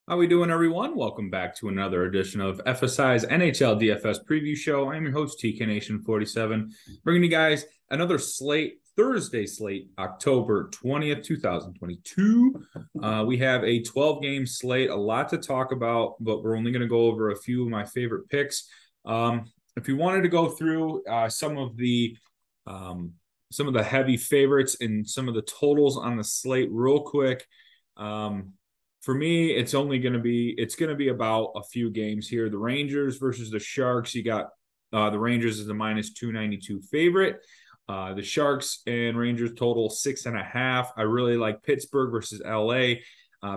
How we doing, everyone? Welcome back to another edition of FSI's NHL DFS Preview Show. I'm your host, TK Nation 47, bringing you guys another Thursday slate, October 20th, 2022. We have a 12-game slate, a lot to talk about, but we're only going to go over a few of my favorite picks. If you wanted to go through some of the heavy favorites and some of the totals on the slate real quick. For me, it's going to be about a few games here. The Rangers versus the Sharks. You got the Rangers is a minus 292 favorite. The Sharks and Rangers total 6.5. I really like Pittsburgh versus LA.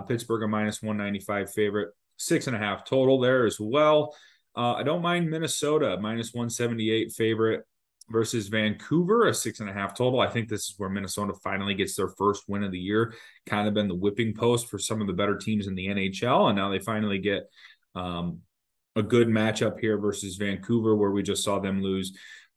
Pittsburgh a minus 195 favorite, 6.5 total there as well. I don't mind Minnesota minus 178 favorite versus Vancouver, a 6.5 total. I think this is where Minnesota finally gets their first win of the year. Kind of been the whipping post for some of the better teams in the NHL, and now they finally get a good matchup here versus Vancouver, where we just saw them lose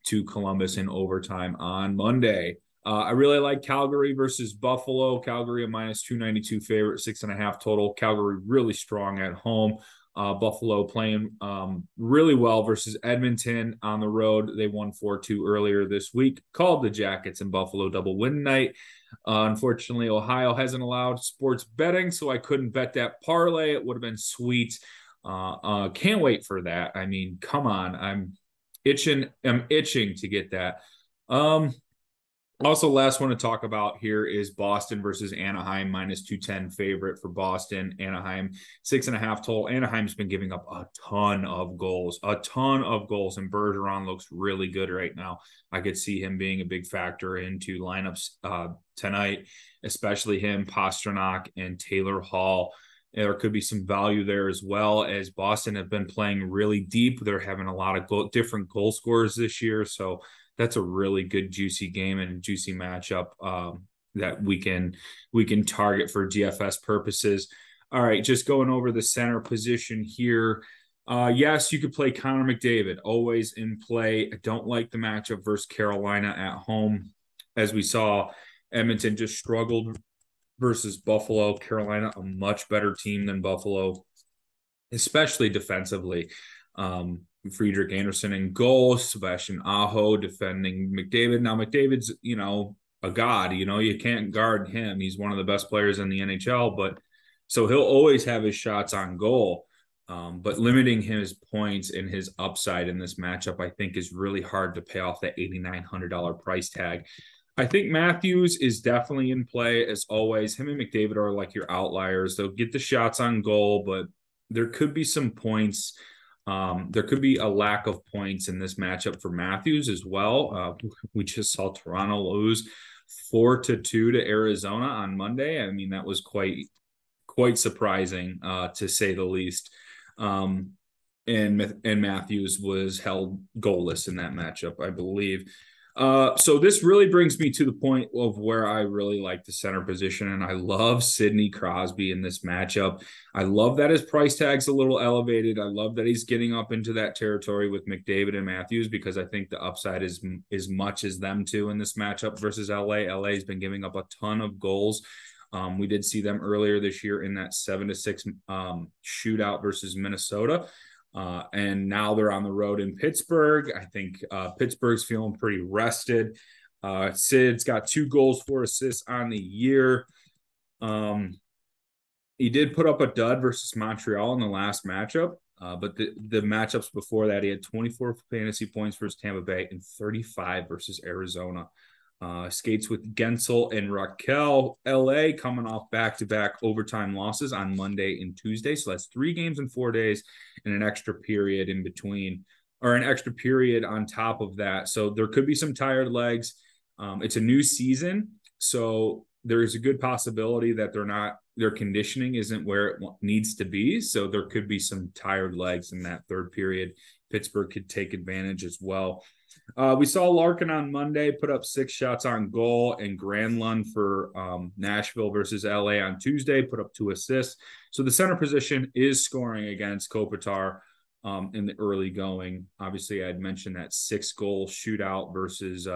to Columbus in overtime on Monday. I really like Calgary versus Buffalo. Calgary a minus 292 favorite, 6.5 total. Calgary really strong at home. Buffalo playing really well versus Edmonton on the road. They won 4-2 earlier this week. Called the Jackets and Buffalo double win night. Unfortunately, Ohio hasn't allowed sports betting, so I couldn't bet that parlay. It would have been sweet. Can't wait for that. I mean, come on. I'm itching to get that. Also, last one to talk about here is Boston versus Anaheim, minus 210 favorite for Boston. Anaheim, 6.5 total. Anaheim's been giving up a ton of goals, and Bergeron looks really good right now. I could see him being a big factor into lineups tonight, especially him, Pastrnak, and Taylor Hall. There could be some value there as well, as Boston have been playing really deep. They're having a lot of different goal scorers this year, so that's a really good juicy game and juicy matchup that we can target for DFS purposes. All right, just going over the center position here. Yes, you could play Connor McDavid, always in play. I don't like the matchup versus Carolina at home. As we saw, Edmonton just struggled versus Buffalo. Carolina, a much better team than Buffalo, especially defensively. Friedrich Anderson in goal, Sebastian Aho defending McDavid. Now, McDavid's, a god. You can't guard him. He's one of the best players in the NHL, but so he'll always have his shots on goal. But limiting his points and his upside in this matchup, I think, is really hard to pay off that $8,900 price tag. I think Matthews is definitely in play, as always. Him and McDavid are like your outliers. They'll get the shots on goal, but there could be some points. There could be a lack of points in this matchup for Matthews as well. We just saw Toronto lose 4-2 to Arizona on Monday. I mean, that was quite surprising, to say the least. And Matthews was held goalless in that matchup, I believe. So this really brings me to the point of where I really like the center position, and I love Sidney Crosby in this matchup. I love that his price tag's a little elevated. I love that he's getting up into that territory with McDavid and Matthews, because I think the upside is as much as them two in this matchup versus LA. LA has been giving up a ton of goals. We did see them earlier this year in that 7-6 shootout versus Minnesota. And now they're on the road in Pittsburgh. I think Pittsburgh's feeling pretty rested. Sid's got 2 goals, 4 assists on the year. He did put up a dud versus Montreal in the last matchup, but the matchups before that, he had 24 fantasy points versus Tampa Bay and 35 versus Arizona. Skates with Gensel and Raquel. LA coming off back-to-back overtime losses on Monday and Tuesday. So that's 3 games in 4 days and an extra period in between, or an extra period on top of that. So there could be some tired legs. It's a new season, so there is a good possibility that their conditioning isn't where it needs to be. So there could be some tired legs in that third period. Pittsburgh could take advantage as well. We saw Larkin on Monday put up 6 shots on goal, and Granlund for Nashville versus LA on Tuesday put up 2 assists. So the center position is scoring against Kopitar in the early going. Obviously, I'd mentioned that 6-goal shootout versus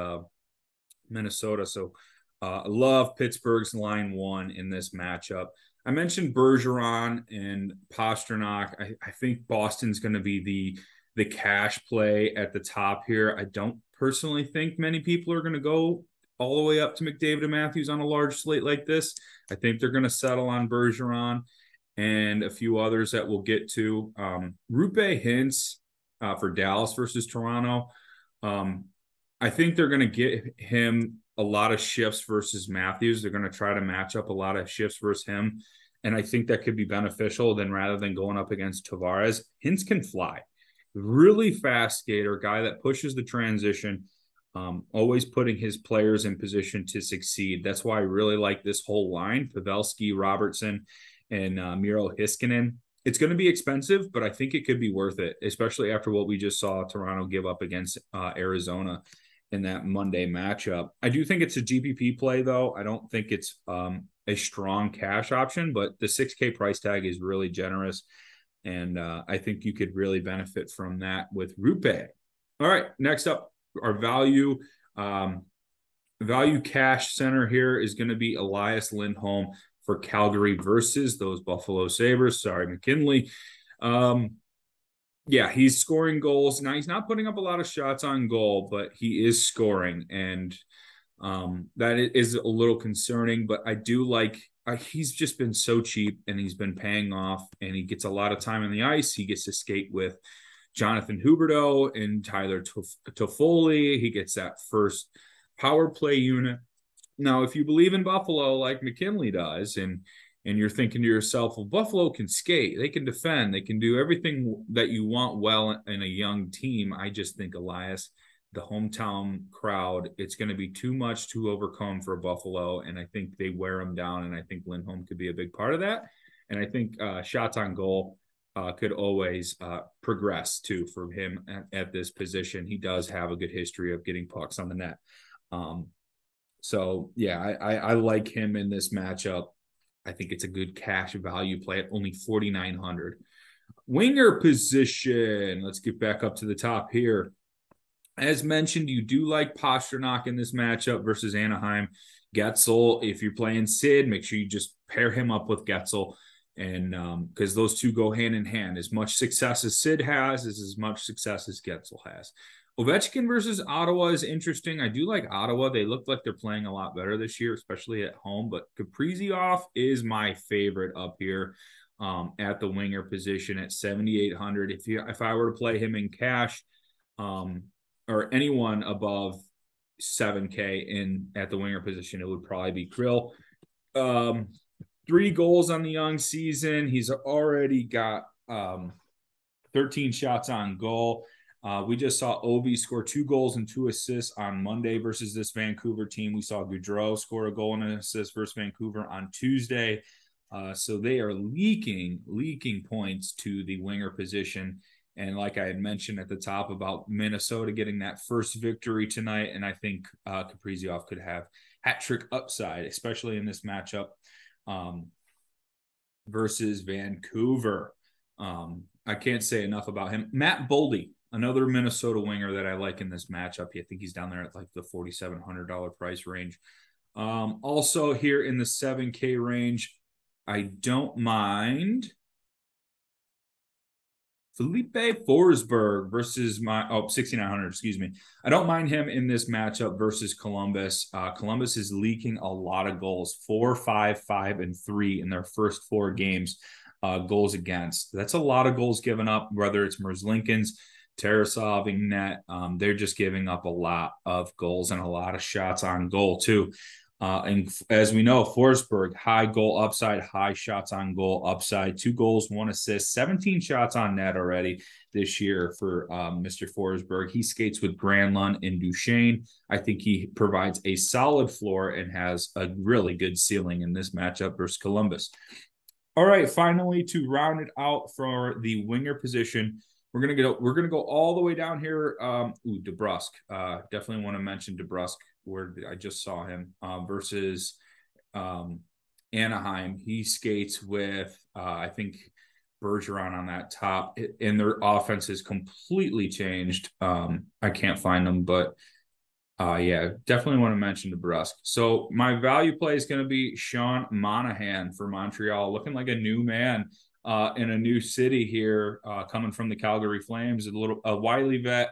Minnesota. So I love Pittsburgh's line 1 in this matchup. I mentioned Bergeron and Pastrnak. I think Boston's going to be the cash play at the top here. I don't personally think many people are going to go all the way up to McDavid and Matthews on a large slate like this. I think they're going to settle on Bergeron and a few others that we'll get to. Rupe Hintz for Dallas versus Toronto. I think they're going to get him a lot of shifts versus Matthews. They're going to try to match up a lot of shifts versus him. And I think that could be beneficial then rather than going up against Tavares. Hintz can fly. Really fast skater, guy that pushes the transition, always putting his players in position to succeed. That's why I really like this whole line, Pavelski, Robertson, and Miro Heiskanen. It's going to be expensive, but I think it could be worth it, especially after what we just saw Toronto give up against Arizona in that Monday matchup. I do think it's a GPP play, though. I don't think it's a strong cash option, but the 6K price tag is really generous. And I think you could really benefit from that with Rupe. All right, next up, our value cash center here is going to be Elias Lindholm for Calgary versus those Buffalo Sabres. Sorry, McKinley. Yeah, he's scoring goals. Now, he's not putting up a lot of shots on goal, but he is scoring. And that is a little concerning, but I do like he's just been so cheap and he's been paying off and he gets a lot of time on the ice. He gets to skate with Jonathan Huberdeau and Tyler Toffoli. He gets that first power play unit. Now, if you believe in Buffalo like McKinley does, and you're thinking to yourself, well, Buffalo can skate, they can defend, they can do everything that you want well in a young team. I just think Elias, the hometown crowd, it's going to be too much to overcome for Buffalo, and I think they wear them down, and I think Lindholm could be a big part of that. And I think shots on goal could always progress too for him at this position. He does have a good history of getting pucks on the net. So yeah, I like him in this matchup. I think it's a good cash value play at only 4,900. Winger position. Let's get back up to the top here. As mentioned, you do like Pastrnak in this matchup versus Anaheim. Getzel, if you're playing Sid, make sure you just pair him up with Getzel, and because those two go hand in hand. As much success as Sid has is as much success as Getzel has. Ovechkin versus Ottawa is interesting. I do like Ottawa. They look like they're playing a lot better this year, especially at home. But Kaprizov is my favorite up here at the winger position at 7,800. If I were to play him in cash, or anyone above 7K at the winger position, it would probably be Krill. 3 goals on the young season. He's already got 13 shots on goal. We just saw Ovi score 2 goals and 2 assists on Monday versus this Vancouver team. We saw Gaudreau score a goal and an assist versus Vancouver on Tuesday. So they are leaking points to the winger position. And like I had mentioned at the top about Minnesota getting that first victory tonight, and I think Kaprizov could have hat trick upside, especially in this matchup versus Vancouver. I can't say enough about him. Matt Boldy, another Minnesota winger that I like in this matchup. I think he's down there at like the $4,700 price range. Also here in the 7K range, I don't mind Felipe Forsberg versus 6,900, excuse me. I don't mind him in this matchup versus Columbus. Columbus is leaking a lot of goals, 4, 5, 5, and 3 in their first 4 games, goals against. That's a lot of goals given up, whether it's Merzlikins, Tarasov, net. They're just giving up a lot of goals and a lot of shots on goal too. And as we know, Forsberg, high goal upside, high shots on goal upside, 2 goals, 1 assist, 17 shots on net already this year for Mr. Forsberg. He skates with Granlund and Duchesne. I think he provides a solid floor and has a really good ceiling in this matchup versus Columbus. All right, finally, to round it out for the winger position, we're gonna go all the way down here. DeBrusk. Definitely want to mention DeBrusk, where I just saw him versus Anaheim. He skates with I think Bergeron on that top, and their offense has completely changed. I can't find them, but Yeah, definitely want to mention DeBrusque. So my value play is going to be Sean Monahan for Montreal, looking like a new man in a new city here, coming from the Calgary Flames, a wily vet.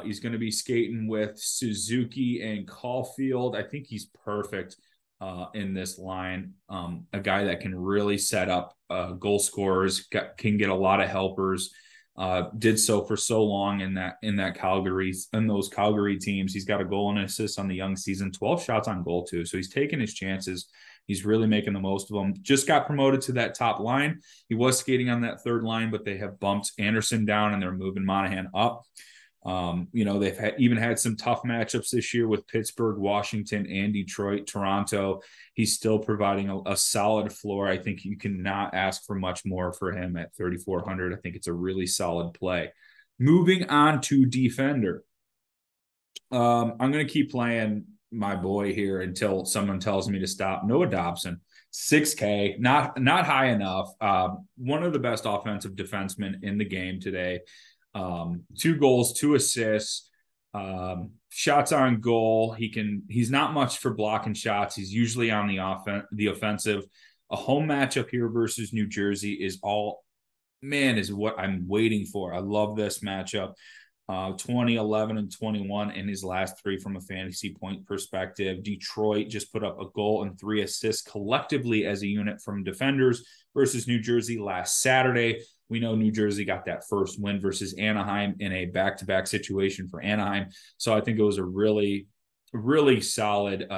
He's going to be skating with Suzuki and Caulfield. I think he's perfect in this line. A guy that can really set up goal scorers, can get a lot of helpers. Did so for so long in those Calgary teams. He's got a goal and an assist on the young season, 12 shots on goal too. So he's taking his chances. He's really making the most of them. Just got promoted to that top line. He was skating on that third line, but they have bumped Anderson down and they're moving Monahan up. They've even had some tough matchups this year with Pittsburgh, Washington, and Detroit, Toronto. He's still providing a solid floor. I think you cannot ask for much more for him at 3,400. I think it's a really solid play. Moving on to defender. I'm going to keep playing my boy here until someone tells me to stop. Noah Dobson, 6K, not high enough. One of the best offensive defensemen in the game today. 2 goals, 2 assists, shots on goal. He's not much for blocking shots. He's usually on the offensive. A home matchup here versus New Jersey is what I'm waiting for. I love this matchup. 20, 11, and 21 in his last 3 from a fantasy point perspective. Detroit just put up a goal and 3 assists collectively as a unit from defenders versus New Jersey last Saturday. We know New Jersey got that first win versus Anaheim in a back-to-back situation for Anaheim. So I think it was a really, really solid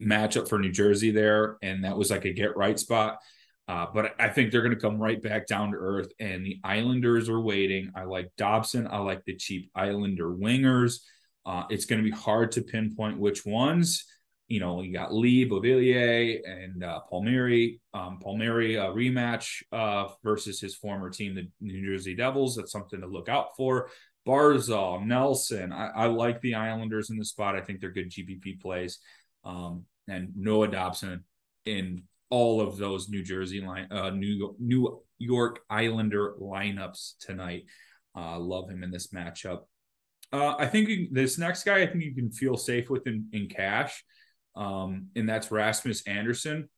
matchup for New Jersey there. And that was like a get-right spot. But I think they're going to come right back down to earth, and the Islanders are waiting. I like Dobson. I like the cheap Islander wingers. It's going to be hard to pinpoint which ones. You got Lee, Beauvillier, and Palmieri. Palmieri rematch versus his former team, the New Jersey Devils. That's something to look out for. Barzal, Nelson. I like the Islanders in the spot. I think they're good GPP plays. And Noah Dobson in all of those New York Islander lineups tonight. Love him in this matchup. I think this next guy, I think you can feel safe with in cash. And that's Rasmus Anderson,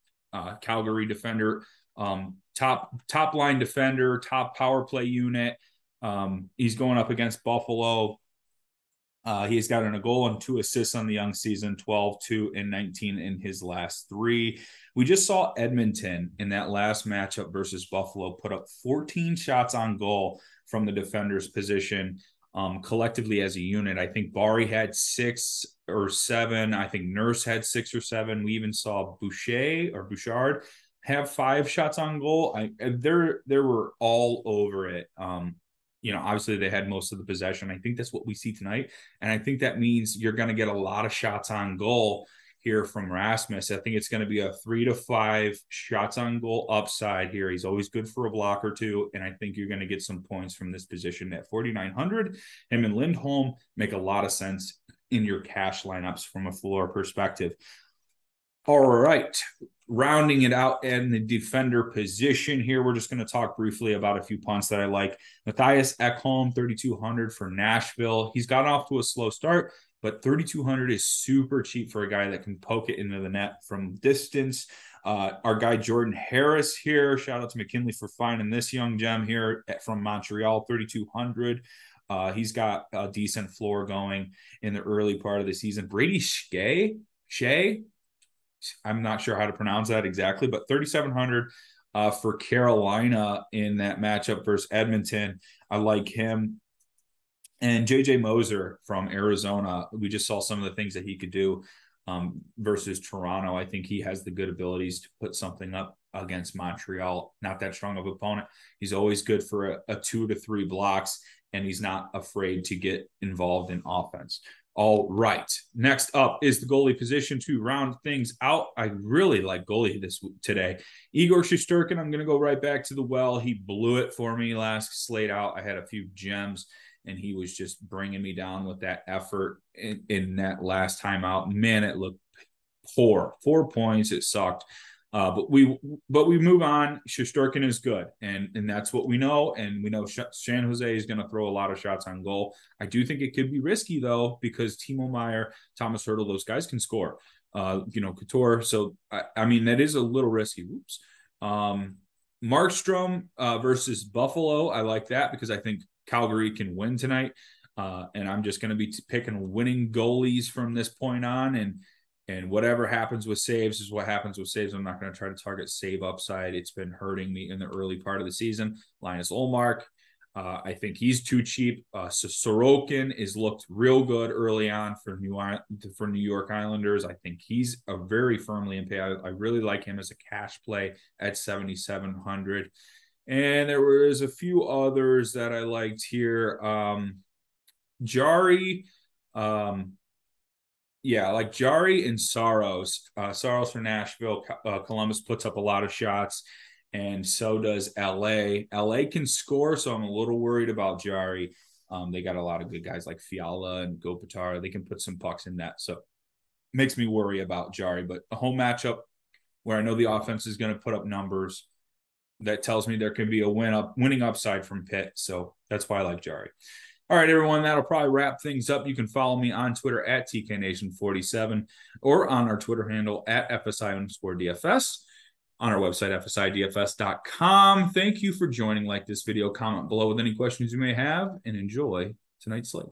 Calgary defender, top line defender, top power play unit. He's going up against Buffalo. He's got a goal and 2 assists on the young season, 12, 2, and 19 in his last 3. We just saw Edmonton in that last matchup versus Buffalo put up 14 shots on goal from the defender's position collectively as a unit. I think Barry had 6 or 7. I think Nurse had 6 or 7. We even saw Bouchard have 5 shots on goal. They were all over it. Obviously they had most of the possession. I think that's what we see tonight. And I think that means you're going to get a lot of shots on goal here from Rasmus. I think it's going to be a 3 to 5 shots on goal upside here. He's always good for a block or 2. And I think you're going to get some points from this position at 4,900. Him and Lindholm make a lot of sense in your cash lineups from a floor perspective. All right, rounding it out in the defender position here, we're just going to talk briefly about a few punts that I like. Matthias Ekholm, 3,200 for Nashville. He's gotten off to a slow start, but 3,200 is super cheap for a guy that can poke it into the net from distance. Our guy Jordan Harris here, shout out to McKinley for finding this young gem here from Montreal, 3,200. He's got a decent floor going in the early part of the season. Brady Shea, I'm not sure how to pronounce that exactly, but 3,700 for Carolina in that matchup versus Edmonton. I like him. And JJ Moser from Arizona, we just saw some of the things that he could do versus Toronto. I think he has the good abilities to put something up against Montreal. Not that strong of an opponent. He's always good for a 2 to 3 blocks, and he's not afraid to get involved in offense. All right. Next up is the goalie position to round things out. I really like goalie today. Igor Shesterkin, I'm going to go right back to the well. He blew it for me last slate out. I had a few gems, and he was just bringing me down with that effort in that last time out. Man, it looked poor. 4 points. It sucked. But we move on. Shesterkin is good, and that's what we know. And we know San Jose is going to throw a lot of shots on goal. I do think it could be risky though, because Timo Meier, Thomas Hertl, those guys can score. Couture. So I mean that is a little risky. Oops. Markstrom versus Buffalo. I like that because I think Calgary can win tonight. And I'm just going to be picking winning goalies from this point on. And whatever happens with saves is what happens with saves. I'm not going to try to target save upside. It's been hurting me in the early part of the season. Linus Ullmark, I think he's too cheap. Sorokin is looked real good early on for New York Islanders. I think he's a very firmly in pay. I really like him as a cash play at 7,700. And there was a few others that I liked here. Jari, like Jari and Saros. Saros for Nashville. Columbus puts up a lot of shots, and so does LA. LA can score, so I'm a little worried about Jari. They got a lot of good guys like Fiala and Kopitar. They can put some pucks in that, so makes me worry about Jari. But a home matchup where I know the offense is going to put up numbers, that tells me there can be a winning upside from Pitt. So that's why I like Jari. All right, everyone, that'll probably wrap things up. You can follow me on Twitter at TKNation47 or on our Twitter handle at FSI_DFS, on our website, FSIDFS.com. Thank you for joining. Like this video, comment below with any questions you may have, and enjoy tonight's slate.